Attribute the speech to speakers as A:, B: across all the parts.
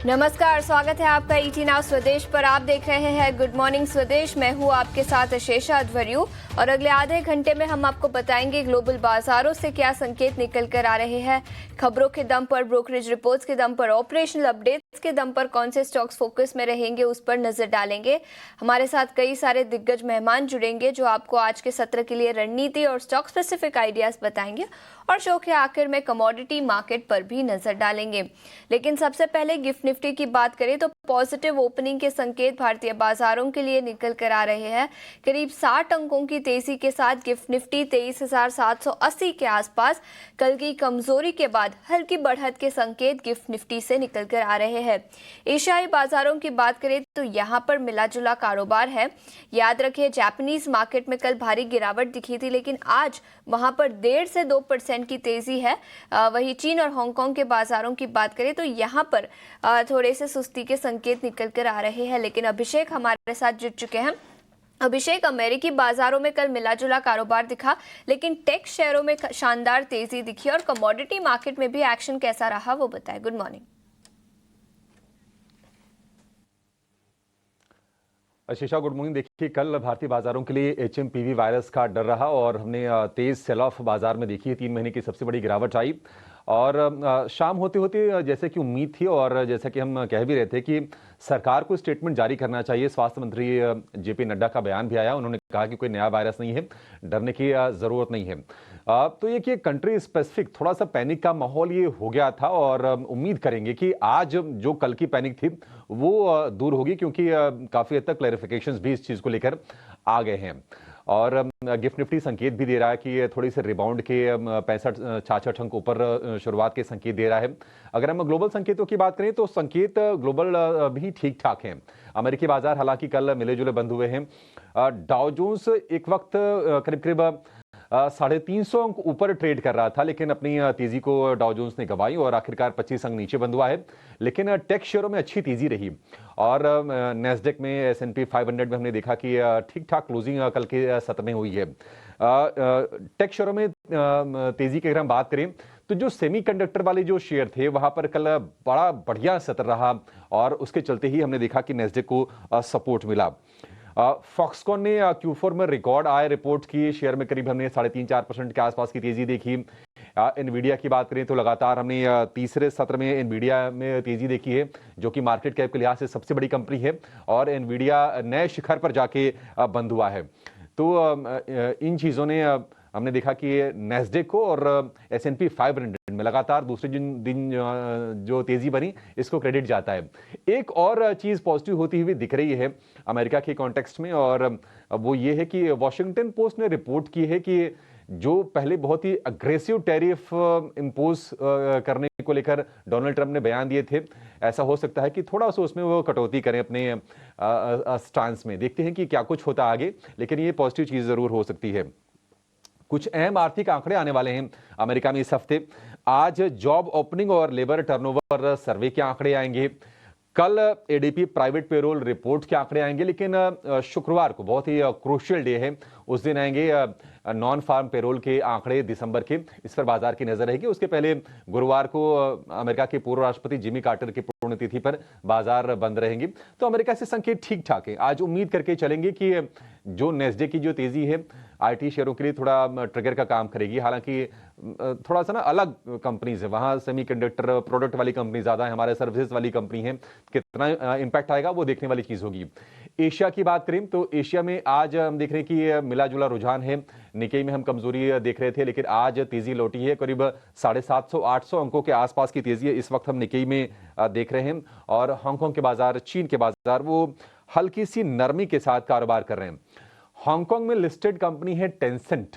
A: नमस्कार, स्वागत है आपका ईटी नाउ स्वदेश पर। आप देख रहे हैं गुड मॉर्निंग स्वदेश। मैं हूं आपके साथ अशेषा अध्वर्यु और अगले आधे घंटे में हम आपको बताएंगे ग्लोबल बाजारों से क्या संकेत निकल कर आ रहे हैं। खबरों के दम पर, ब्रोकरेज रिपोर्ट्स के दम पर, ऑपरेशनल अपडेट्स के दम पर कौन से स्टॉक्स फोकस में रहेंगे उस पर नजर डालेंगे। हमारे साथ कई सारे दिग्गज मेहमान जुड़ेंगे जो आपको आज के सत्र के लिए रणनीति और स्टॉक स्पेसिफिक आइडियाज बताएंगे और शो के आखिर में कमोडिटी मार्केट पर भी नजर डालेंगे। लेकिन सबसे पहले गिफ्ट निफ्टी की बात करें तो पॉजिटिव ओपनिंग के संकेत भारतीय बाजारों के लिए निकल कर आ रहे हैं। करीब 60 अंकों की तेजी के साथ गिफ्ट निफ्टी 23,780 के आसपास। कल की कमजोरी के बाद हल्की बढ़त के संकेत गिफ्ट निफ्टी से निकल कर आ रहे हैं। एशियाई बाजारों की बात करें तो यहाँ पर मिला जुला कारोबार है। याद रखिए, जापानीज मार्केट में कल भारी गिरावट दिखी थी, लेकिन आज वहां पर 1.5 से 2% की तेजी है। वही चीन और हांगकांग के बाजारों की बात करें तो यहाँ पर थोड़े से सुस्ती के संकेत निकल कर आ रहे हैं। लेकिन अभिषेक हमारे साथ जुड़ चुके हैं। अभिषेक, अमेरिकी बाजारों में कल मिला जुला कारोबार दिखा, लेकिन टेक शेयरों में शानदार तेजी दिखी और कमोडिटी मार्केट में भी एक्शन कैसा रहा वो बताएं। Good morning.
B: Ashisha, good morning. देखिए, कल भारतीय बाजारों के लिए HMPV वायरस का डर रहा और हमने तेज सेल ऑफ बाजार में देखी है। 3 महीने की सबसे बड़ी गिरावट आई और शाम होते होते जैसे कि उम्मीद थी और जैसा कि हम कह भी रहे थे कि सरकार को स्टेटमेंट जारी करना चाहिए। स्वास्थ्य मंत्री JP नड्डा का बयान भी आया। उन्होंने कहा कि कोई नया वायरस नहीं है, डरने की जरूरत नहीं है। तो ये कि कंट्री स्पेसिफिक थोड़ा सा पैनिक का माहौल ये हो गया था और उम्मीद करेंगे कि आज जो कल की पैनिक थी वो दूर होगी, क्योंकि काफी हद तक क्लैरिफिकेशंस भी इस चीज को लेकर आ गए हैं। और गिफ्ट निफ्टी संकेत भी दे रहा है कि थोड़ी सी रिबाउंड के 65-66 अंक ऊपर शुरुआत के संकेत दे रहा है। अगर हम ग्लोबल संकेतों की बात करें तो संकेत ग्लोबल भी ठीक ठाक हैं। अमेरिकी बाजार हालांकि कल मिले जुले बंद हुए हैं। डाउ जोन्स एक वक्त करीब करीब 350 अंक ऊपर ट्रेड कर रहा था, लेकिन अपनी तेजी को डाउ जोन्स ने गंवाई और आखिरकार 25 अंक नीचे बंद हुआ है। लेकिन टेक शेयरों में अच्छी तेजी रही और नैस्डैक में, S&P 500 में हमने देखा कि ठीक ठाक क्लोजिंग कल के सत्र में हुई है। टेक शेयरों में तेजी की अगर हम बात करें तो जो सेमीकंडक्टर वाले जो शेयर थे वहां पर कल बड़ा बढ़िया सत्र रहा और उसके चलते ही हमने देखा कि नैस्डैक को सपोर्ट मिला। फॉक्सकॉन ने Q4 में रिकॉर्ड आय रिपोर्ट की। शेयर में करीब हमने 3.5-4% के आसपास की तेजी देखी। एनवीडिया की बात करें तो लगातार हमने तीसरे सत्र में एनवीडिया में तेजी देखी है, जो कि मार्केट कैप के लिहाज से सबसे बड़ी कंपनी है और एनवीडिया नए शिखर पर जाके बंद हुआ है। तो इन चीजों ने हमने देखा कि नैस्डैक को और S&P 500 में लगातार दूसरे दिन जो तेजी बनी, इसको क्रेडिट जाता है। एक और चीज पॉजिटिव होती हुई दिख रही है अमेरिका के कॉन्टेक्स्ट में, और वो ये है कि वॉशिंगटन पोस्ट ने रिपोर्ट की है कि जो पहले बहुत ही अग्रेसिव टैरिफ इंपोज करने को लेकर डोनाल्ड ट्रंप ने बयान दिए थे, ऐसा हो सकता है कि थोड़ा सा उसमें वो कटौती करें अपने स्टांस में। देखते हैं कि क्या कुछ होता आगे, लेकिन ये पॉजिटिव चीज जरूर हो सकती है। कुछ अहम आर्थिक आंकड़े आने वाले हैं अमेरिका में इस हफ्ते। आज जॉब ओपनिंग और लेबर टर्नओवर सर्वे के आंकड़े आएंगे। कल ADP प्राइवेट पेरोल रिपोर्ट के आंकड़े आएंगे, लेकिन शुक्रवार को बहुत ही क्रूशियल डे है, उस दिन आएंगे नॉन फार्म पेरोल के आंकड़े दिसंबर के। इस पर बाजार की नजर रहेगी। उसके पहले गुरुवार को अमेरिका के पूर्व राष्ट्रपति जिमी कार्टर की पुण्यतिथि पर बाजार बंद रहेंगी। तो अमेरिका से संकेत ठीक ठाक है। आज उम्मीद करके चलेंगे कि जो नेस्डैक की जो तेजी है IT शेयरों के लिए थोड़ा ट्रिगर का काम करेगी। हालांकि थोड़ा सा ना अलग कंपनीज है, वहां सेमीकंडक्टर प्रोडक्ट वाली कंपनी ज्यादा है, हमारे सर्विसेज वाली कंपनी है। कितना इंपैक्ट आएगा वो देखने वाली चीज होगी। एशिया की बात करें तो एशिया में आज हम देख रहे हैं कि मिला जुला रुझान है। निकेई में हम कमजोरी देख रहे थे, लेकिन आज तेजी लौटी है। करीब 750-800 अंकों के आसपास की तेजी है इस वक्त हम निकेई में देख रहे हैं। और हांगकांग के बाजार, चीन के बाजार वो हल्की सी नरमी के साथ कारोबार कर रहे हैं। हांगकांग में लिस्टेड कंपनी है टेंसेंट,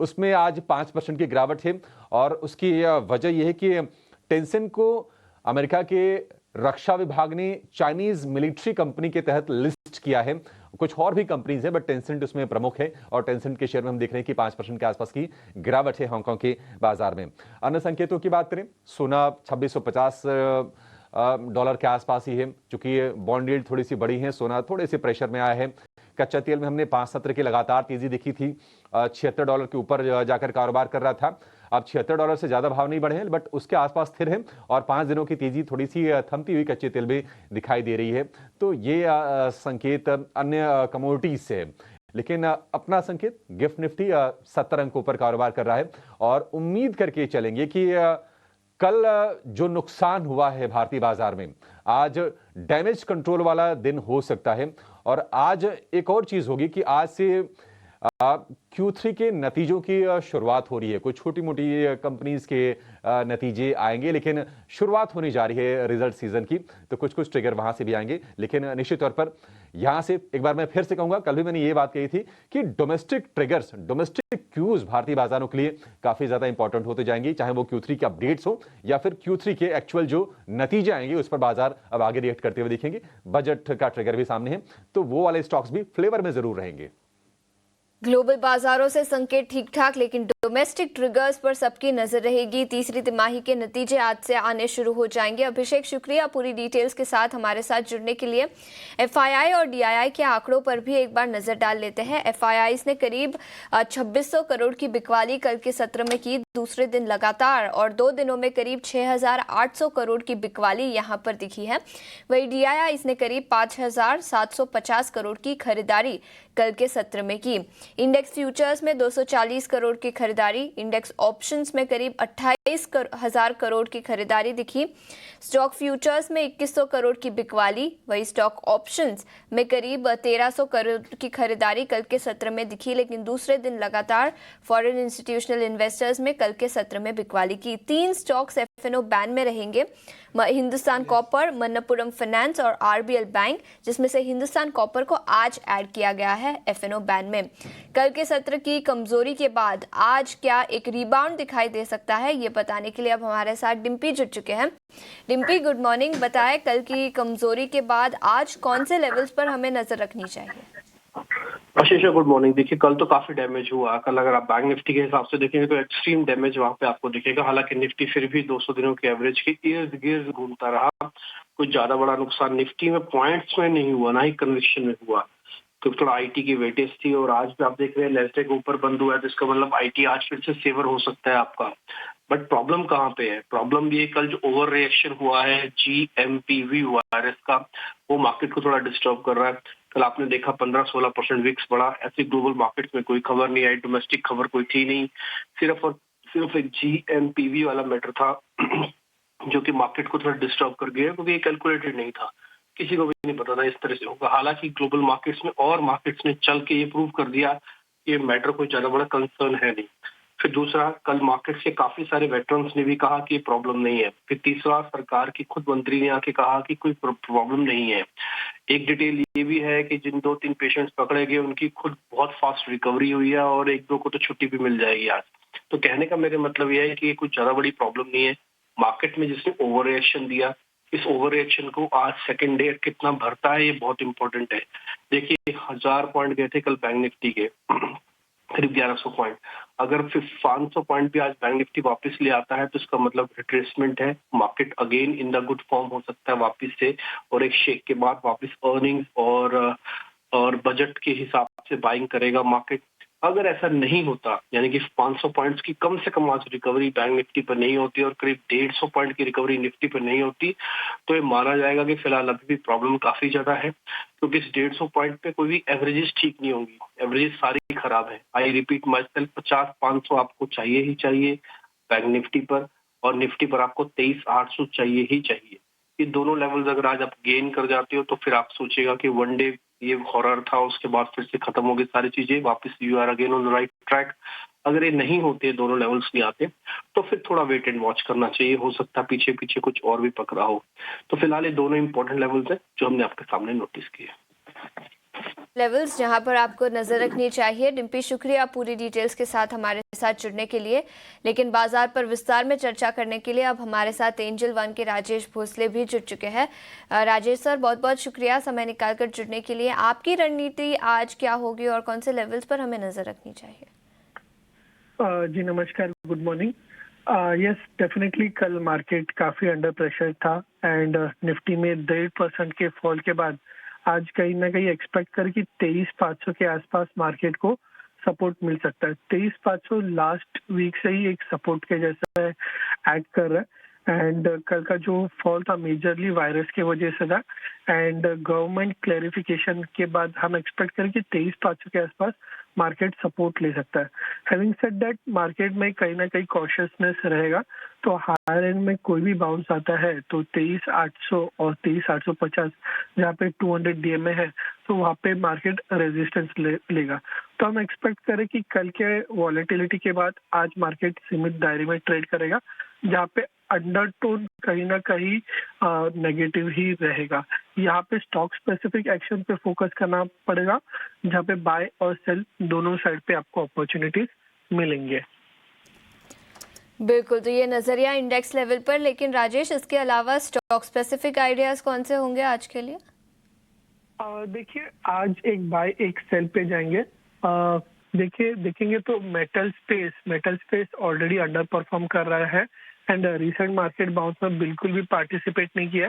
B: उसमें आज 5% की गिरावट है और उसकी वजह यह है कि टेंसेंट को अमेरिका के रक्षा विभाग ने चाइनीज मिलिट्री कंपनी के तहत लिस्ट किया है। कुछ और भी कंपनीज है बट टेंसेंट उसमें प्रमुख है और टेंसेंट के शेयर में हम देख रहे हैं कि 5% के आसपास की गिरावट है हांगकांग के बाजार में। अन्य संकेतों की बात करें, सोना 2650 डॉलर के आसपास ही है। चूंकि बॉन्ड यील्ड थोड़ी सी बड़ी है, सोना थोड़े से प्रेशर में आया है। कच्चा तेल में हमने 5 सत्र की लगातार तेजी देखी थी, $76 के ऊपर जाकर कारोबार कर रहा था। अब $76 से ज़्यादा भाव नहीं बढ़े हैं, बट उसके आसपास स्थिर है और 5 दिनों की तेजी थोड़ी सी थमती हुई कच्चे तेल में दिखाई दे रही है। तो ये संकेत अन्य कमोडिटीज से है। लेकिन अपना संकेत गिफ्ट निफ्टी 70 अंकों पर कारोबार कर रहा है और उम्मीद करके चलेंगे कि कल जो नुकसान हुआ है भारतीय बाजार में, आज डैमेज कंट्रोल वाला दिन हो सकता है। और आज एक और चीज होगी कि आज से Q3 के नतीजों की शुरुआत हो रही है। कुछ छोटी मोटी कंपनीज के नतीजे आएंगे, लेकिन शुरुआत होने जा रही है रिजल्ट सीजन की, तो कुछ कुछ ट्रिगर वहां से भी आएंगे। लेकिन निश्चित तौर पर यहां से एक बार मैं फिर से कहूंगा, कल भी मैंने ये बात कही थी कि डोमेस्टिक ट्रिगर्स, डोमेस्टिक क्यूज भारतीय बाजारों के लिए काफी ज्यादा इंपॉर्टेंट होते जाएंगे, चाहे वो Q3 के अपडेट्स हो या फिर Q3 के एक्चुअल जो नतीजे आएंगे उस पर बाजार अब आगे रिएक्ट करते हुए दिखेंगे। बजट का ट्रिगर भी सामने है, तो वो वाले स्टॉक्स भी फ्लेवर में जरूर रहेंगे।
A: ग्लोबल बाजारों से संकेत ठीक ठाक, लेकिन डोमेस्टिक ट्रिगर्स पर सबकी नजर रहेगी। तीसरी तिमाही के नतीजे आज से आने शुरू हो जाएंगे। अभिषेक, शुक्रिया पूरी डिटेल्स के साथ हमारे साथ जुड़ने के लिए। एफआईआई और डीआईआई के आंकड़ों पर भी एक बार नजर डाल लेते हैं। एफआईआई ने करीब 2600 करोड़ की बिकवाली कल के सत्र में की, दूसरे दिन लगातार, और 2 दिनों में करीब 6800 करोड़ की बिकवाली यहां पर दिखी है। वही डीआईआई ने करीब 5750 करोड़ की खरीदारी कल के सत्र में की। इंडेक्स फ्यूचर्स में 240 करोड़ की खरीदारी, इंडेक्स ऑप्शंस में करीब 28,000 करोड़ की खरीदारी दिखी। स्टॉक फ्यूचर्स में 2100 करोड़ की बिकवाली, वही स्टॉक ऑप्शंस में करीब 1300 करोड़ की खरीदारी कल के सत्र में दिखी। लेकिन दूसरे दिन लगातार फॉरेन इंस्टीट्यूशनल इन्वेस्टर्स में कल के सत्र में बिकवाली की। 3 स्टॉक्स एफएनओ बैन में रहेंगे, हिंदुस्तान कॉपर, मणप्पुरम फाइनेंस और आरबीएल बैंक, जिसमें से हिंदुस्तान कॉपर को आज ऐड किया गया है एफएनओ बैन में। कल के सत्र की कमजोरी के बाद आज क्या एक रिबाउंड दिखाई दे सकता है, ये बताने के लिए अब हमारे साथ डिम्पी जुड़ चुके हैं। Dimpy, good morning. बताएं, कल की कमजोरी के बाद आज कौन से लेवल्स पर हमें नजर रखनी चाहिए?
C: आशीषा, गुड मॉर्निंग। देखिए, कल तो काफी डैमेज हुआ। कल अगर आप बैंक निफ्टी के हिसाब से देखेंगे तो एक्सट्रीम डैमेज वहां पे आपको दिखेगा। हालांकि निफ्टी फिर भी 200 दिनों के एवरेज के इर्द गिर्द घूमता रहा। कुछ ज्यादा बड़ा नुकसान निफ्टी में पॉइंट्स में नहीं हुआ, ना ही कन्विक्शन में हुआ, क्योंकि थोड़ा आईटी की वेटेज थी। और आज भी आप देख रहे हैं लेस्टे के ऊपर बंद हुआ है, तो इसका मतलब आईटी आज फिर से सेवर हो सकता है आपका। बट प्रॉब्लम कहाँ पे है? प्रॉब्लम ये कल जो ओवर रिएक्शन हुआ है GMPV वायरस का, वो मार्केट को थोड़ा डिस्टर्ब कर रहा है। कल आपने देखा 15-16% विक्स बढ़ा। ऐसे ग्लोबल मार्केट्स में कोई खबर नहीं आई, डोमेस्टिक खबर कोई थी नहीं, सिर्फ और सिर्फ एक GMPV वाला मैटर था जो कि मार्केट को थोड़ा डिस्टर्ब कर गया, क्योंकि ये कैलकुलेटेड नहीं था, किसी को भी नहीं पता था इस तरह से होगा। हालांकि ग्लोबल मार्केट्स में और मार्केट्स ने चल के ये प्रूव कर दिया कि ये मैटर कोई ज्यादा बड़ा कंसर्न है नहीं। फिर दूसरा, कल मार्केट के काफी सारे वेटरन्स ने भी कहा कि प्रॉब्लम नहीं है। फिर तीसरा, सरकार की खुद मंत्री ने आके कहा कि कोई प्रॉब्लम नहीं है। एक डिटेल ये भी है कि जिन 2-3 पेशेंट्स पकड़े गए उनकी खुद बहुत फास्ट रिकवरी हुई है और 1-2 को तो छुट्टी भी मिल जाएगी आज। तो कहने का मेरे मतलब यह है कि ये कुछ ज्यादा बड़ी प्रॉब्लम नहीं है। मार्केट में जिसने ओवर रिएक्शन दिया, इस ओवर रिएक्शन को आज सेकेंड डे कितना भरता है, ये बहुत इंपॉर्टेंट है। देखिए, 1000 पॉइंट गए थे कल बैंक निफ्टी के, करीब 1100 पॉइंट। अगर फिर 500 पॉइंट भी आज बैंक निफ्टी वापस ले आता है तो इसका मतलब रिट्रेसमेंट है। Market again in the good form हो सकता है वापस से, और एक शेक के बाद वापस अर्निंग्स और बजट के हिसाब से बाइंग करेगा मार्केट। अगर ऐसा नहीं होता, यानी कि 500 पॉइंट्स की कम से कम आज रिकवरी बैंक निफ्टी पर नहीं होती और करीब 150 पॉइंट की रिकवरी निफ्टी पर नहीं होती, तो ये माना जाएगा कि फिलहाल अभी भी प्रॉब्लम काफी ज्यादा है, क्योंकि इस 150 पॉइंट पे कोई भी एवरेजेस ठीक नहीं होंगी। एवरेजेस सारी खराब है। आई रिपीट माई सेल्फ, 50-500 आपको चाहिए ही चाहिए बैंक निफ्टी पर, और निफ्टी पर आपको 23,800 चाहिए ही चाहिए। ये दोनों लेवल्स अगर आज आप गेन कर जाते हो तो फिर आप सोचेगा कि वन डे ये हॉरर था, उसके बाद फिर से खत्म हो गई सारी चीजें, वापस you are again on the right track. अगर ये नहीं होते, दोनों लेवल्स नहीं आते, तो फिर थोड़ा वेट एंड वॉच करना चाहिए। हो सकता है पीछे पीछे कुछ और भी पकड़ा हो। तो फिलहाल ये दोनों इंपॉर्टेंट लेवल्स हैं जो हमने आपके सामने नोटिस किए।
A: लेवल्स जहां पर आपको नजर रखनी चाहिए। डिम्पी, शुक्रिया पूरी डिटेल्स के साथ हमारे साथ जुड़ने के लिए। लेकिन बाजार पर विस्तार में चर्चा करने के लिए अब हमारे साथ एंजल वन के राजेश भोसले भी जुड़ चुके हैं। राजेश सर, बहुत बहुत शुक्रिया समय निकालकर जुड़ने के लिए। आपकी रणनीति आज क्या होगी और कौन से लेवल्स पर हमें नजर रखनी चाहिए?
D: जी नमस्कार, गुड मॉर्निंग। यस, डेफिनेटली कल मार्केट काफी अंडर प्रेशर था एंड निफ्टी में 1.5% के फॉल के बाद आज कहीं ना कहीं एक्सपेक्ट कर कि 23,500 के आसपास मार्केट को सपोर्ट मिल सकता है। 23,500 लास्ट वीक से ही एक सपोर्ट के जैसा एक्ट कर रहा है। एंड कल का जो फॉल था मेजरली वायरस की वजह से था। एंड गवर्नमेंट क्लैरिफिकेशन के बाद हम एक्सपेक्ट करें कि 23,500 के आसपास मार्केट सपोर्ट ले सकता है। हैविंग सेड दैट, मार्केट में कहीं ना कहीं कॉशियसनेस रहेगा, तो हायर एंड में कोई भी बाउंस आता है तो 23,800 और 23,850 जहाँ पे 200 डीएमए है तो वहाँ पे मार्केट रेजिस्टेंस लेगा। तो हम एक्सपेक्ट करें कि कल के वॉलेटिलिटी के बाद आज मार्केट सीमित दायरे में ट्रेड करेगा, जहाँ पे अंडरटोन कहीं ना कहीं नेगेटिव ही रहेगा। यहाँ पे स्टॉक स्पेसिफिक एक्शन पे फोकस करना पड़ेगा, जहाँ पे बाय और सेल दोनों साइड पे आपको अपॉर्चुनिटीज मिलेंगे।
A: बिल्कुल, तो ये नजरिया इंडेक्स लेवल पर, लेकिन राजेश इसके अलावा स्टॉक स्पेसिफिक आइडियाज कौन से होंगे आज के लिए?
D: देखिए, आज एक बाय एक सेल पे जाएंगे। देखिए देखेंगे तो metal space already under perform कर रहा है एंड रिसेंट मार्केट बाउंस में बिल्कुल भी पार्टिसिपेट नहीं किया।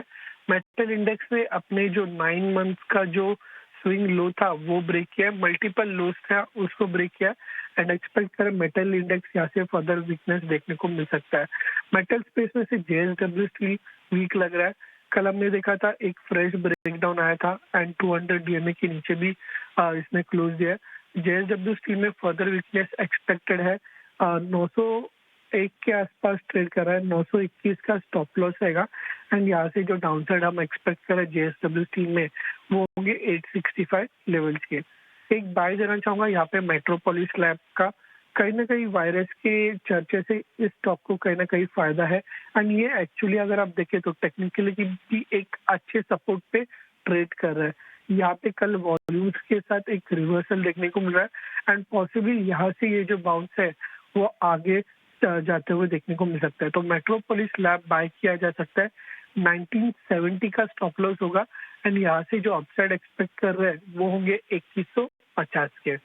D: मेटल इंडेक्स ने अपने जो 9 मंथ्स का जो स्विंग लो था वो ब्रेक किया, मल्टीपल लोस था उसको ब्रेक किया एंड एक्सपेक्ट करें मेटल इंडेक्स यहाँ से फर्दर वीकनेस देखने को मिल सकता है। मेटल स्पेस में से जेएसडब्ल्यू स्टील वीक लग रहा है। कल हमने देखा था एक फ्रेश ब्रेकडाउन आया था एंड 200 डीएमए के नीचे भी इसने क्लोज दिया है। जेएसडब्ल्यू स्टील में फर्दर वीकनेस एक्सपेक्टेड है। 901 के आसपास ट्रेड कर रहा है, 921 का स्टॉप लॉस रहेगा एंड यहाँ से जो डाउनसाइड हम एक्सपेक्ट कर रहे हैं जेएसडब्ल्यू स्टील में वो होंगे 865 लेवल्स के। एक बाय देना चाहूंगा यहाँ पे मेट्रोपोलिस लैब का। कहीं ना कहीं वायरस के चर्चे से इस स्टॉक को कहीं ना कहीं फायदा है एंड ये एक्चुअली अगर आप देखें तो टेक्निकली भी एक अच्छे सपोर्ट पे ट्रेड कर रहा है। यहाँ पे कल वॉल्यूम्स के साथ एक रिवर्सल देखने को मिल रहा है एंड पॉसिबली यहाँ से ये जो बाउंस है वो आगे जाते हुए देखने को मिल सकता है। तो मेट्रोपोलिस लैब बाय किया जा सकता है। 1970 का स्टॉप लॉस होगा एंड यहाँ से जो अपसाइड एक्सपेक्ट कर रहे हैं वो होंगे 2150 के।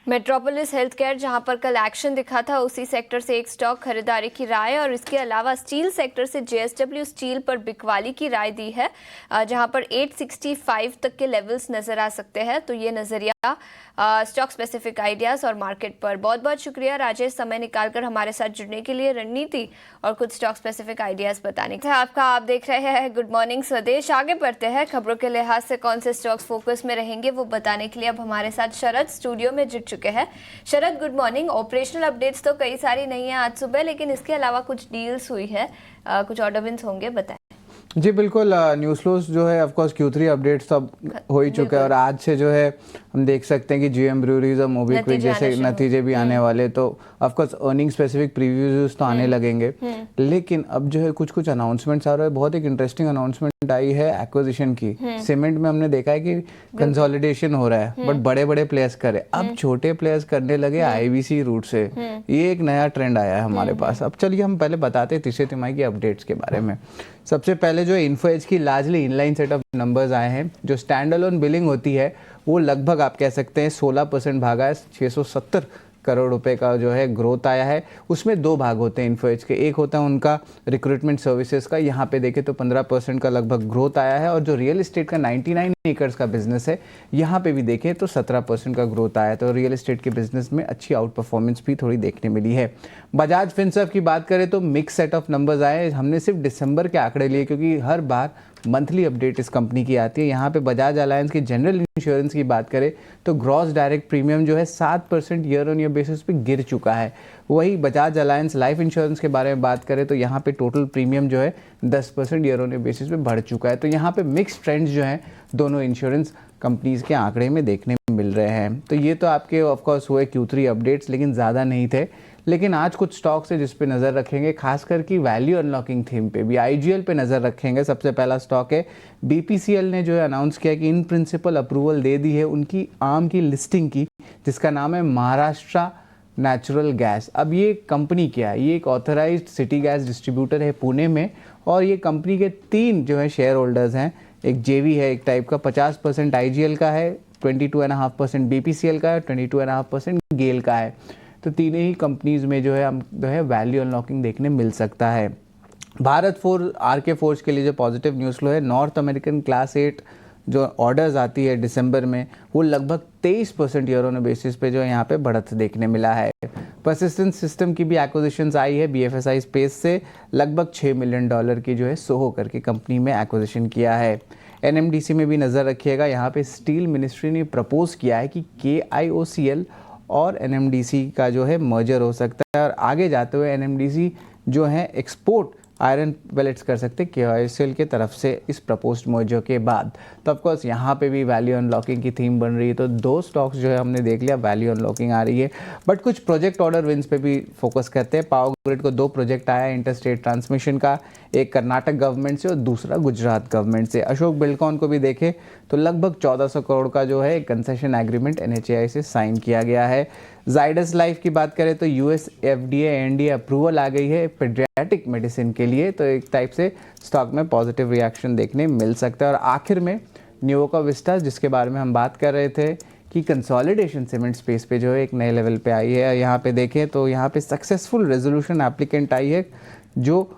A: मेट्रोपोलिस हेल्थ केयर जहां पर कल एक्शन दिखा था, उसी सेक्टर से एक स्टॉक खरीदारी की राय, और इसके अलावा स्टील सेक्टर से जेएसडब्ल्यू स्टील पर बिकवाली की राय दी है, जहां पर 865 तक के लेवल्स नजर आ सकते हैं। तो ये नजरिया स्टॉक स्पेसिफिक आइडियाज और मार्केट पर। बहुत बहुत शुक्रिया राजेश, समय निकालकर हमारे साथ जुड़ने के लिए, रणनीति और कुछ स्टॉक स्पेसिफिक आइडियाज बताने के लिए। आपका आप देख रहे हैं गुड मॉर्निंग स्वदेश। आगे बढ़ते हैं, खबरों के लिहाज से कौन से स्टॉक्स फोकस में रहेंगे वो बताने के लिए अब हमारे साथ शरद स्टूडियो में जुट चुके हैं। शरद, गुड मॉर्निंग। ऑपरेशनल अपडेट्स तो कई सारी नहीं है आज सुबह, लेकिन इसके अलावा कुछ डील्स हुई है, कुछ ऑर्डर विन्स होंगे, बताएं।
E: जी बिल्कुल, न्यूज़ फ्लोज जो है ऑफ कोर्स Q3 अपडेट्स तो अब हो ही चुके हैं और आज से जो है हम देख सकते हैं कि GM ब्रूअरीज और मोबिक्विक जैसे नतीजे भी आने वाले, तो of course earning specific previews तो आने लगेंगे। लेकिन अब जो है कुछ अनाउंसमेंट्स आ रहे हैं। बहुत एक इंटरेस्टिंग अनाउंसमेंट आई है एक्विजिशन की। सीमेंट में हमने देखा है कि कंसोलिडेशन हो रहा है, बट बड़े बड़े प्लेयर्स करे, अब छोटे प्लेयर्स करने लगे IBC रूट से। ये एक नया ट्रेंड आया है हमारे पास। अब चलिए हम पहले बताते हैं तीसरे तिमाही की अपडेट्स के बारे में। सबसे पहले जो इन्फो एज की largely inline set of numbers आए हैं। जो स्टैंड अलोन बिलिंग होती है वो लगभग आप कह सकते हैं 16% भागा है। 670 करोड़ रुपए का जो है ग्रोथ आया है। उसमें दो भाग होते हैं इन्फो एज के। एक होता है उनका रिक्रूटमेंट सर्विसेज का, यहाँ पे देखें तो 15% का लगभग ग्रोथ आया है। और जो रियल एस्टेट का 99 एकर्स का बिजनेस है, यहाँ पे भी देखें तो 17% का ग्रोथ आया है। तो रियल एस्टेट के बिजनेस में अच्छी आउट परफॉर्मेंस भी थोड़ी देखने मिली है। बजाज फिनसर्व की बात करें तो मिक्स सेट ऑफ नंबर्स आए। हमने सिर्फ दिसंबर के आंकड़े लिए क्योंकि हर बार मंथली अपडेट इस कंपनी की आती है। यहाँ पे बजाज अलायंस की जनरल इंश्योरेंस की बात करें तो ग्रॉस डायरेक्ट प्रीमियम जो है 7% ईयर ऑन ईयर बेसिस पे गिर चुका है। वही बजाज अलायंस लाइफ इंश्योरेंस के बारे में बात करें तो यहाँ पे टोटल प्रीमियम जो है 10% ईयर ऑन ईयर बेसिस पे बढ़ चुका है। तो यहाँ पे मिक्स ट्रेंड्स जो हैं दोनों इंश्योरेंस कंपनीज के आंकड़े में देखने मिल रहे हैं। तो ये तो आपके ऑफकोर्स हुए Q3 अपडेट्स, लेकिन ज़्यादा नहीं थे। लेकिन आज कुछ स्टॉक्स है जिस पे नज़र रखेंगे, खासकर की वैल्यू अनलॉकिंग थीम पे भी। IGL पे नज़र रखेंगे। सबसे पहला स्टॉक है BPCL ने जो है अनाउंस किया कि इन प्रिंसिपल अप्रूवल दे दी है उनकी आर्म की लिस्टिंग की, जिसका नाम है महाराष्ट्र नेचुरल गैस। अब ये कंपनी क्या है? ये एक ऑथराइज्ड सिटी गैस डिस्ट्रीब्यूटर है पुणे में, और ये कंपनी के 3 जो है शेयर होल्डर्स हैं। एक JV है एक टाइप का, 50% IGL का है, 22.5% BPCL का है, 22.5% गेल का है। तो तीनों ही कंपनीज में जो है हम जो है वैल्यू अनलॉकिंग देखने मिल सकता है। भारत फोर्ज RK फोर्ज के लिए जो पॉजिटिव न्यूज़ फ्लो है, नॉर्थ अमेरिकन क्लास 8 जो ऑर्डर्स आती है दिसंबर में, वो लगभग 23% ईयर ऑन बेसिस पे जो है यहाँ पे बढ़त देखने मिला है। परसिस्टेंट सिस्टम की भी एक्विजिशंस आई है BFSI स्पेस से, लगभग $6 मिलियन की जो है सोहो करके कंपनी में एक्विजिशन किया है। NMDC में भी नज़र रखिएगा, यहाँ पे स्टील मिनिस्ट्री ने प्रपोज किया है कि KIOCL और NMDC का जो है मर्जर हो सकता है और आगे जाते हुए NMDC जो है एक्सपोर्ट आयरन पेलेट्स कर सकते हैं KIOCL के तरफ से इस प्रपोज्ड मर्जर के बाद। तो ऑफकोर्स यहाँ पे भी वैल्यू अनलॉकिंग की थीम बन रही है। तो दो स्टॉक्स जो है हमने देख लिया, वैल्यू अनलॉकिंग आ रही है, बट कुछ प्रोजेक्ट ऑर्डर विंस पे भी फोकस करते हैं। पावर ग्रिड को 2 प्रोजेक्ट आया इंटरस्टेट ट्रांसमिशन का, एक कर्नाटक गवर्नमेंट से और दूसरा गुजरात गवर्नमेंट से। अशोक बिल्डकॉन को भी देखें तो लगभग 1400 करोड़ का जो है कंसेशन एग्रीमेंट NHAI से साइन किया गया है। जाइडस लाइफ की बात करें तो US FDA NDA अप्रूवल आ गई है पेडियाट्रिक मेडिसिन के लिए, तो एक टाइप से स्टॉक में पॉजिटिव रिएक्शन देखने मिल सकता है। और आखिर में न्यूवोका विस्टा, जिसके बारे में हम बात कर रहे थे कि कंसोलिडेशन सीमेंट स्पेस पे जो है एक नए लेवल पे आई है। यहाँ पे देखें तो यहाँ पे सक्सेसफुल रेजोल्यूशन एप्लीकेंट आई है जो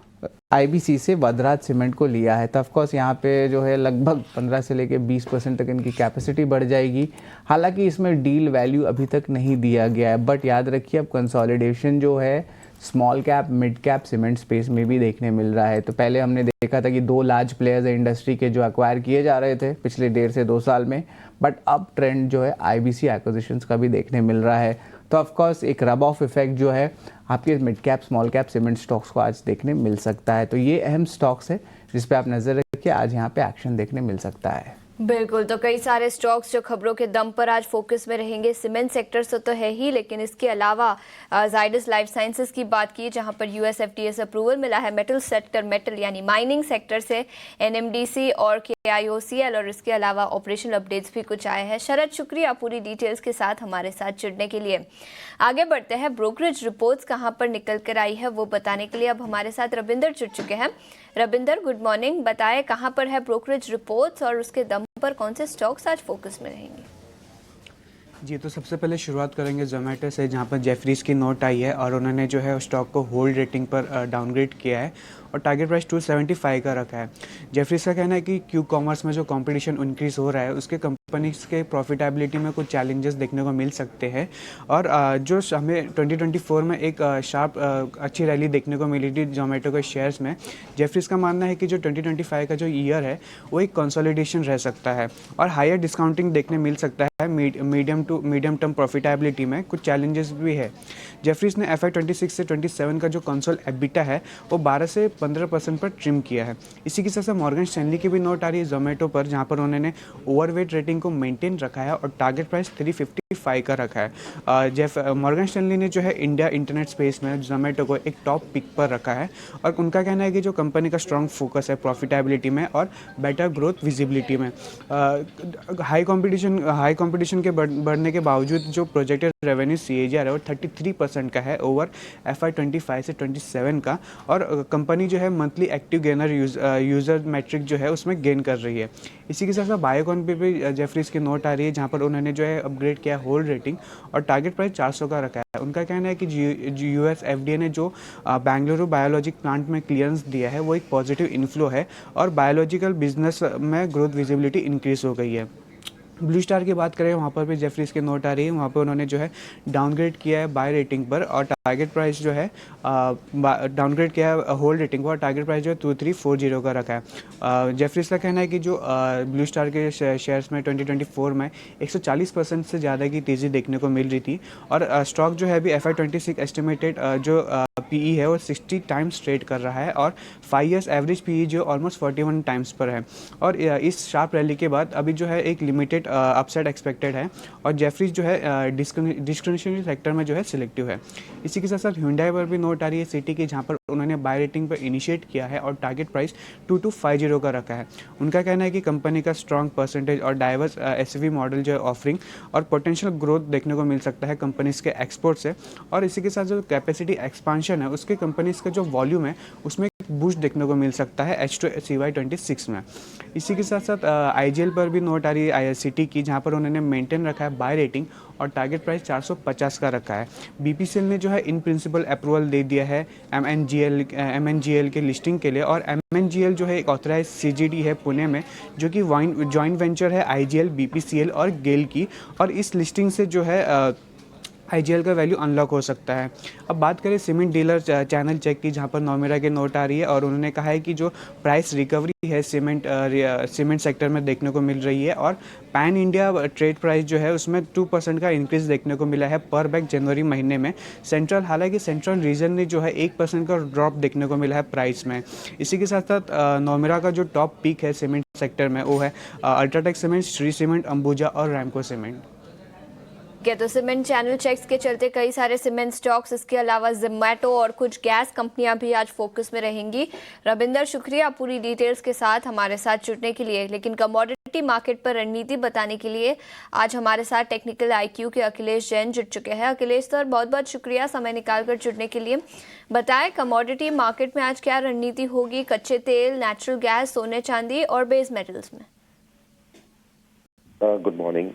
E: IBC से वदराज सीमेंट को लिया है। तो ऑफकोर्स यहाँ पे जो है लगभग 15 से लेकर 20% तक इनकी कैपेसिटी बढ़ जाएगी। हालांकि इसमें डील वैल्यू अभी तक नहीं दिया गया है, बट याद रखिए अब कंसोलिडेशन जो है small cap mid cap cement space में भी देखने मिल रहा है। तो पहले हमने देखा था कि 2 लार्ज प्लेयर्स है इंडस्ट्री के जो एक्वायर किए जा रहे थे पिछले 1.5 से 2 साल में, बट अब ट्रेंड जो है IBC एक्विजिशंस का भी देखने मिल रहा है। तो ऑफकोर्स एक रब ऑफ इफेक्ट जो है आपके mid cap small cap cement stocks को आज देखने मिल सकता है। तो ये अहम स्टॉक्स है जिस पे आप नज़र रखिए, आज यहाँ पे एक्शन देखने मिल सकता है।
A: बिल्कुल, तो कई सारे स्टॉक्स जो खबरों के दम पर आज फोकस में रहेंगे। सीमेंट सेक्टर से तो है ही, लेकिन इसके अलावा जाइडस लाइफ साइंसेज की बात की जहां पर US FDA से अप्रूवल मिला है। मेटल सेक्टर, मेटल यानी माइनिंग सेक्टर से NMDC और KIOCL, और इसके अलावा ऑपरेशनल अपडेट्स भी कुछ आए हैं। शरद, शुक्रिया पूरी डिटेल्स के साथ हमारे साथ जुड़ने के लिए। आगे बढ़ते हैं, ब्रोकरेज रिपोर्ट्स कहाँ पर निकल कर आई है वो बताने के लिए अब हमारे साथ रविंदर जुड़ चुके हैं। Ravinder, good morning. बताएं कहाँ पर है ब्रोकरेज रिपोर्ट्स और उसके दम पर कौन से स्टॉक्स आज फोकस में रहेंगे?
F: जी, तो सबसे पहले शुरुआत करेंगे जोमेटो से, जहाँ पर जेफरीज की नोट आई है और उन्होंने जो है स्टॉक को होल्ड रेटिंग पर डाउनग्रेड किया है और टारगेट प्राइस 275 का रखा है। जेफरीज का कहना है कि क्यू कॉमर्स में जो कंपटीशन इंक्रीज हो रहा है उसके कंपनीज के प्रॉफिटेबिलिटी में कुछ चैलेंजेस देखने को मिल सकते हैं और जो हमें 2024 में एक शार्प अच्छी रैली देखने को मिली थी जोमेटो के शेयर्स में। जेफरीज का मानना है कि जो 2025 का जो ईयर है वो एक कंसोलिडेशन रह सकता है और हायर डिस्काउंटिंग देखने मिल सकता है। मीडियम टर्म प्रॉफिटेबिलिटी में कुछ चैलेंजेस भी है। जेफरीज ने FY 26 से 27 का जो कंसोल एबिटा है वो 12 से 15% पर ट्रिम किया है। इसी के साथ साथ मॉर्गन स्टैनली की भी नोट आ रही है जोमेटो पर, जहां पर उन्होंने ओवरवेट रेटिंग को मेंटेन रखा है और टारगेट प्राइस 355 का रखा है। मॉर्गन स्टैनली ने जो है इंडिया इंटरनेट स्पेस में जोमेटो को एक टॉप पिक पर रखा है और उनका कहना है कि जो कंपनी का स्ट्रॉन्ग फोकस है प्रॉफिटेबिलिटी में और बेटर ग्रोथ विजिबिलिटी में। हाई कंपटीशन के बढ़ने के बावजूद जो प्रोजेक्टेड रेवेन्यू CAGR है वो 33% का है ओवर FY 25 से 27 का और कंपनी जो है monthly active gainer user metric जो है उसमें गेन कर रही है। इसी के साथ साथ बायोकॉन पे भी जेफरीज की नोट आ रही है, जहाँ पर उन्होंने जो है अपग्रेड किया होल्ड रेटिंग और टारगेट प्राइस 400 का रखा है। उनका कहना है कि US FDA ने जो बेंगलुरु बायोलॉजिक प्लांट में क्लियरेंस दिया है वो एक पॉजिटिव इन्फ्लो है और बायोलॉजिकल बिजनेस में ग्रोथ विजिबिलिटी इंक्रीज हो गई है। ब्लू स्टार की बात करें, वहाँ पर भी जेफरीज की नोट आ रही है, वहाँ पर उन्होंने जो है डाउनग्रेड किया है बाय रेटिंग पर और टारगेट प्राइस जो है डाउनग्रेड किया है होल्ड रेटिंग पर और टारगेट प्राइस जो है 2340 का रखा है। जेफरीज का कहना है कि जो ब्लू स्टार के शेयर्स में 2024 में 140% से ज़्यादा की तेज़ी देखने को मिल रही थी और स्टॉक जो है अभी FY 26 एस्टिमेटेड जो PE है वो 60 टाइम्स ट्रेड कर रहा है और 5 ईयर्स एवरेज PE जो ऑलमोस्ट 41 टाइम्स पर है और इस शार्प रैली के बाद अभी जो है एक लिमिटेड अपसाइड एक्सपेक्टेड है और जेफरीज जो है डिस्क्रिशनरी सेक्टर में जो है सिलेक्टिव है। इसी के साथ साथ Hyundai पर भी नोट आ रही है सिटी की, जहाँ पर उन्होंने बाय रेटिंग पर इनिशिएट किया है और टारगेट प्राइस 2250 का रखा है। उनका कहना है कि कंपनी का स्ट्रॉन्ग परसेंटेज और डाइवर्स SUV मॉडल जो है ऑफरिंग और पोटेंशियल ग्रोथ देखने को मिल सकता है कंपनीज के एक्सपोर्ट से और इसी के साथ जो कैपेसिटी एक्सपांशन है उसके कंपनीज का जो वॉल्यूम है उसमें बूस्ट देखने को मिल सकता है H2 CY26 में। इसी के साथ साथ IGL पर भी नोट आ रही है IRCT की, जहां पर उन्होंने मेंटेन रखा है बाय रेटिंग और टारगेट प्राइस 450 का रखा है। BPCL ने जो है इन प्रिंसिपल अप्रूवल दे दिया है MNGL के लिस्टिंग के लिए, और MNGL जो है एक ऑथराइज CGD है पुणे में, जो कि जॉइंट वेंचर है IGL, BPCL और गेल की, और इस लिस्टिंग से जो है IGL का वैल्यू अनलॉक हो सकता है। अब बात करें सीमेंट डीलर चैनल चेक की, जहां पर नोमेरा के नोट आ रही है, और उन्होंने कहा है कि जो प्राइस रिकवरी है सीमेंट सेक्टर में देखने को मिल रही है, और पैन इंडिया ट्रेड प्राइस जो है उसमें 2% का इंक्रीज देखने को मिला है पर बैग जनवरी महीने में। हालांकि सेंट्रल रीजन ने जो है 1% का ड्रॉप देखने को मिला है प्राइस में। इसी के साथ साथ नोमेरा का जो टॉप पिक है सीमेंट सेक्टर में वो है UltraTech cement, Shri cement, Ambuja और रैमको सीमेंट।
A: तो सीमेंट चैनल चेक्स के चलते कई सारे सीमेंट स्टॉक्स, इसके अलावा जोमैटो और कुछ गैस कंपनियां भी आज फोकस में रहेंगी। रविंदर, शुक्रिया पूरी डिटेल्स के साथ हमारे साथ जुड़ने के लिए। लेकिन कमोडिटी मार्केट पर रणनीति बताने के लिए आज हमारे साथ टेक्निकल IQ के अखिलेश जैन जुड़ चुके हैं। अखिलेश सर, बहुत बहुत शुक्रिया समय निकाल कर जुड़ने के लिए। बताएं कमोडिटी मार्केट में आज क्या रणनीति होगी, कच्चे तेल, नेचुरल गैस, सोने चांदी और बेस मेटल्स में?
G: Good morning.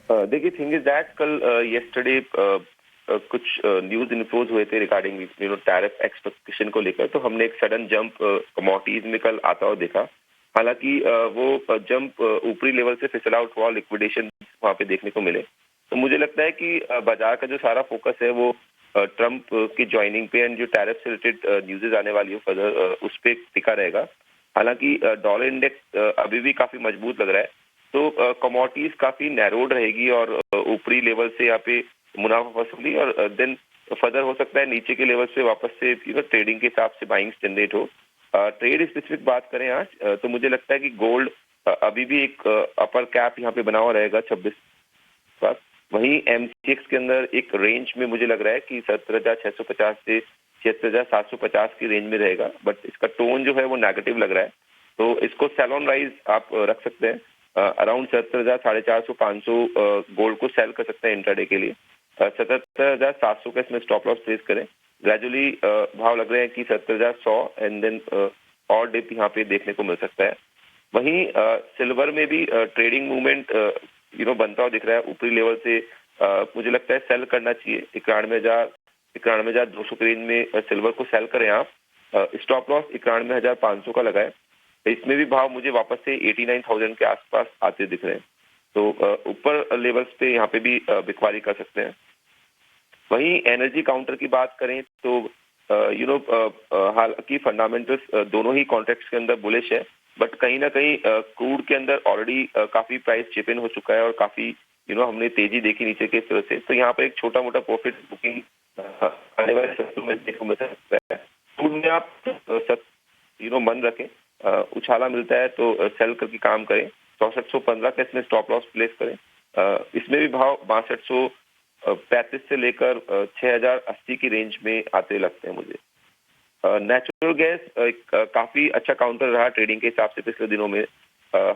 G: देखिए, थिंग इज दैट कल येस्टरडे कुछ न्यूज इन्फ्लोज हुए थे रिगार्डिंग टैरिफ एक्सपेक्टेशन को लेकर, तो हमने एक सडन जंप कमोडिटीज में कल आता हुआ देखा। हालांकि वो जंप ऊपरी लेवल से फिसल आउट हुआ, लिक्विडेशन वहां पे देखने को मिले। तो मुझे लगता है कि बाजार का जो सारा फोकस है वो ट्रंप की ज्वाइनिंग पे एंड जो टैरिफ से रिलेटेड न्यूज़ेज आने वाली है फर्दर उस पर टिका रहेगा। हालांकि डॉलर इंडेक्स अभी भी काफी मजबूत लग रहा है, तो कमोडिटीज काफी नैरोड रहेगी और ऊपरी लेवल से यहाँ पे मुनाफा वसूली, और देन फर्दर हो सकता है नीचे के लेवल से वापस से ट्रेडिंग के हिसाब से बाइंग जनरेट हो। ट्रेड स्पेसिफिक बात करें आज, तो मुझे लगता है कि गोल्ड अभी भी एक अपर कैप यहाँ पे बना हुआ रहेगा 26 पास। वहीं MCX के अंदर एक रेंज में मुझे लग रहा है कि 17,650 से 76,750 की रेंज में रहेगा, बट इसका टोन जो है वो नेगेटिव लग रहा है, तो इसको सेल ऑन राइज आप रख सकते हैं। अराउंड 77,000, 450, 500 गोल्ड को सेल कर सकते हैं इंट्राडे के लिए। 77,700 का इसमें स्टॉप लॉस प्लेस करें। ग्रेजुअली भाव लग रहे हैं कि 70,100 एंड देन और डिप यहाँ पे देखने को मिल सकता है। वहीं सिल्वर में भी ट्रेडिंग मूवमेंट बनता हुआ दिख रहा है ऊपरी लेवल से। मुझे लगता है सेल करना चाहिए 91,200 के रेंज में सिल्वर को सेल करें आप। स्टॉप लॉस 91,500 का लगाए। इसमें भी भाव मुझे वापस से 89,000 के आसपास आते दिख रहे हैं, तो ऊपर लेवल्स पे यहाँ पे भी बिकवारी कर सकते हैं। वहीं एनर्जी काउंटर की बात करें तो हालांकि फंडामेंटल्स दोनों ही कॉन्ट्रैक्ट्स के अंदर बुलिश है, बट कहीं ना कहीं क्रूड के अंदर ऑलरेडी काफी प्राइस चिप इन हो चुका है और काफी हमने तेजी देखी नीचे के तरह से, तो यहाँ पर एक छोटा मोटा प्रॉफिट बुकिंग आने वाले सत्रों में देखने को मिल सकता है। क्रूड में आप मन रखें, उछाला मिलता है तो सेल करके काम करें। 6415 का इसमें स्टॉप लॉस प्लेस करें। इसमें भी भाव 6235 से लेकर 6080 की रेंज में आते लगते हैं मुझे। नेचुरल गैस काफी अच्छा काउंटर रहा ट्रेडिंग के हिसाब से पिछले दिनों में।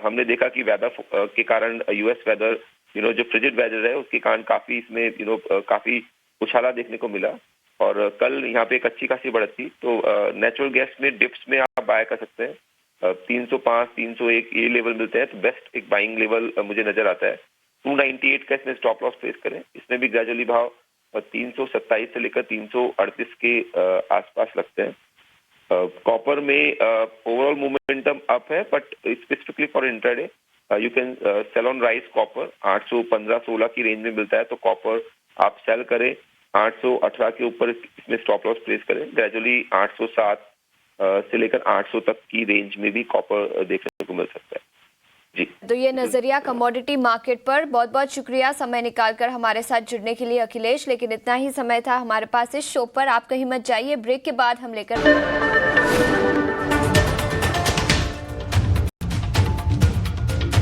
G: हमने देखा कि वेदर के कारण US वेदर जो फ्रिजिड वेदर है उसके कारण काफी इसमें काफी उछाला देखने को मिला, और कल यहाँ पे एक अच्छी खासी बढ़त थी। तो नेचुरल गैस में डिप्स में आप बाय कर सकते हैं। 305, 301 ये लेवल मिलते हैं, तो बेस्ट एक बाइंग लेवल मुझे नजर आता है। 298 का इसमें स्टॉप लॉस प्लेस करें। इसमें भी ग्रेजुअली भाव 327 से लेकर 338 के आसपास लगते हैं। कॉपर में ओवरऑल मोमेंटम अप है, but specifically for intraday you can sell on rice copper 815-16 की रेंज में मिलता है, तो कॉपर आप सेल करें। 818 के ऊपर इसमें स्टॉप लॉस प्लेस करें। ग्रेजुअली 807 से लेकर 800 तक की रेंज में भी कॉपर देखने को मिल सकता है। जी,
A: तो ये नजरिया कमोडिटी मार्केट पर। बहुत बहुत शुक्रिया समय निकालकर हमारे साथ जुड़ने के लिए अखिलेश। लेकिन इतना ही समय था हमारे पास इस शो पर, आप कहीं मत जाइए, ब्रेक के बाद हम लेकर